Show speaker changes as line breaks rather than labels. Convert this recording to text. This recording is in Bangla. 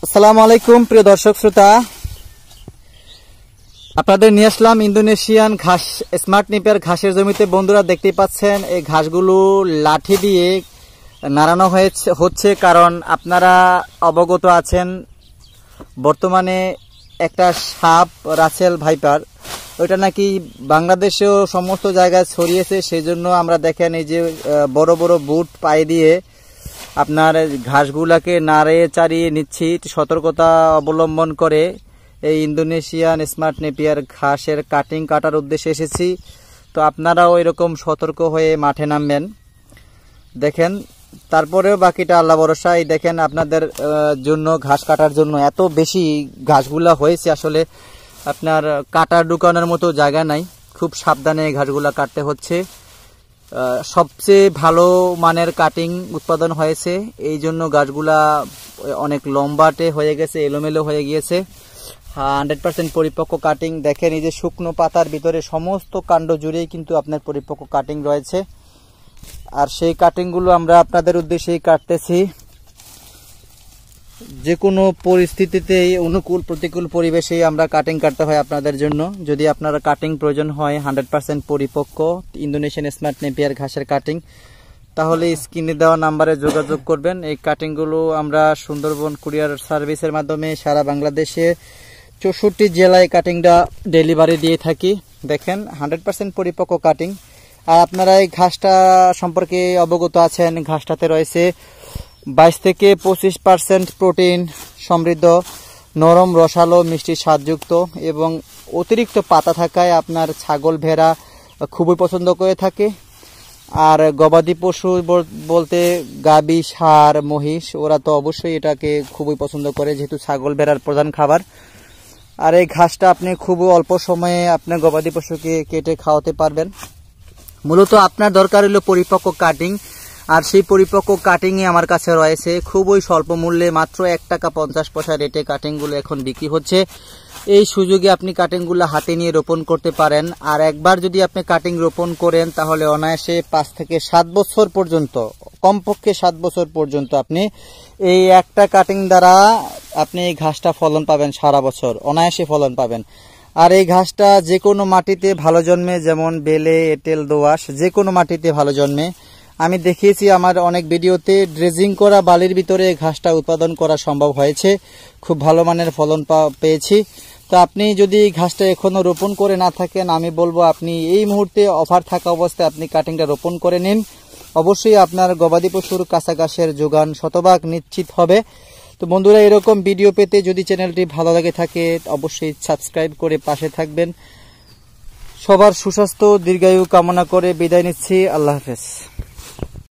আসসালামু আলাইকুম প্রিয় দর্শক শ্রোতা, আপনাদের নিয়ে আসলাম ইন্দোনেশিয়ান ঘাস স্মার্ট নিপের ঘাসের জমিতে। বন্ধুরা দেখতেই পাচ্ছেন এই ঘাসগুলো লাঠি দিয়ে নাড়ানো হচ্ছে, কারণ আপনারা অবগত আছেন বর্তমানে একটা সাপ রাসেল ভাইপার ওইটা নাকি বাংলাদেশেও সমস্ত জায়গায় ছড়িয়েছে। সেই জন্য আমরা দেখেন এই যে বড় বড় বুট পায়ে দিয়ে আপনার ঘাসগুলাকে নাড়ে চাড়িয়ে নিচ্ছি, সতর্কতা অবলম্বন করে এই ইন্দোনেশিয়ান স্মার্ট নেপিয়ার ঘাসের কাটিং কাটার উদ্দেশ্যে এসেছি। তো আপনারাও এরকম সতর্ক হয়ে মাঠে নামবেন। দেখেন তারপরেও বাকিটা আল্লাহ ভরসা। এই দেখেন আপনাদের জন্য ঘাস কাটার জন্য এত বেশি ঘাসগুলা হয়েছে, আসলে আপনার কাটার ঢুকানোর মতো জায়গা নাই, খুব সাবধানে ঘাসগুলা কাটতে হচ্ছে। সবচেয়ে ভালো মানের কাটিং উৎপাদন হয়েছে, এই জন্য গাছগুলা অনেক লম্বাটে হয়ে গেছে, এলোমেলো হয়ে গিয়েছে। 100% পরিপক্ক কাটিং। দেখেন এই যে শুকনো পাতার ভিতরে সমস্ত কাণ্ড জুড়েই কিন্তু আপনার পরিপক্ক কাটিং রয়েছে, আর সেই কাটিংগুলো আমরা আপনাদের উদ্দেশ্যেই কাটতেছি। যে কোনো পরিস্থিতিতেই অনুকূল প্রতিকূল পরিবেশেই আমরা কাটিং কাটতে হয় আপনাদের জন্য। যদি আপনারা কাটিং প্রয়োজন হয় 100% পরিপক্ক ইন্দোনেশিয়ান স্মার্ট নেপিয়ার ঘাসের কাটিং, তাহলে স্ক্রিনে দেওয়া নাম্বারে যোগাযোগ করবেন। এই কাটিংগুলো আমরা সুন্দরবন কুরিয়ার সার্ভিসের মাধ্যমে সারা বাংলাদেশে 64 জেলায় কাটিংটা ডেলিভারি দিয়ে থাকি। দেখেন 100% পরিপক্ক কাটিং। আর আপনারা এই ঘাসটা সম্পর্কে অবগত আছেন, ঘাসটাতে রয়েছে 22 থেকে 25% প্রোটিন সমৃদ্ধ, নরম রসালো মিষ্টি স্বাদযুক্ত এবং অতিরিক্ত পাতা থাকায় আপনার ছাগল ভেড়া খুবই পছন্দ করে থাকে। আর গবাদি পশু বলতে গাবি ষাঁড় মহিষ ওরা তো অবশ্যই এটাকে খুবই পছন্দ করে, যেহেতু ছাগল ভেড়ার প্রধান খাবার। আর এই ঘাসটা আপনি খুব অল্প সময়ে আপনার গবাদি পশুকে কেটে খাওয়াতে পারবেন। মূলত আপনার দরকার হলো পরিপক্ক কাটিং, আর সেই পরিপক্ক কাটিংই আমার কাছে রয়েছে খুবই স্বল্প মূল্যে, মাত্র 1 টাকা 50 পয়সা রেটে কাটিংগুলো এখন বিক্রি হচ্ছে। এই সুযোগে আপনি কাটিংগুলো হাতে নিয়ে রোপণ করতে পারেন। আর একবার যদি আপনি কাটিং রোপণ করেন তাহলে অনায়াসে 5 থেকে 7 বছর পর্যন্ত, কমপক্ষে 7 বছর পর্যন্ত আপনি এই একটা কাটিং দ্বারা আপনি এই ঘাসটা ফলন পাবেন, সারা বছর অনায়াসে ফলন পাবেন। আর এই ঘাসটা যে কোনো মাটিতে ভালো জন্মে, যেমন বেলে এঁটেল দোআঁশ যে কোনো মাটিতে ভালো জন্মে। আমি দেখিয়েছি আমার অনেক ভিডিওতে, ড্রেজিং করা বালির ভিতরে ঘাসটা উৎপাদন করা সম্ভব হয়েছে, খুব ভালো মানের ফলন পেয়েছি। তো আপনি যদি এই ঘাসটা এখনো রোপণ করে না থাকেন, আমি বলবো আপনি এই মুহূর্তে অফার থাকা অবস্থায় আপনি কাটিংটা রোপণ করে নিন। অবশ্যই আপনার গবাদি পশুর কাঁচা ঘাসের যোগান শতভাগ নিশ্চিত হবে। তো বন্ধুরা, এরকম ভিডিও পেতে যদি চ্যানেলটি ভালো লাগে থাকে অবশ্যই সাবস্ক্রাইব করে পাশে থাকবেন। সবার সুস্বাস্থ্য দীর্ঘায়ু কামনা করে বিদায় নিচ্ছি। আল্লাহ হাফেজ।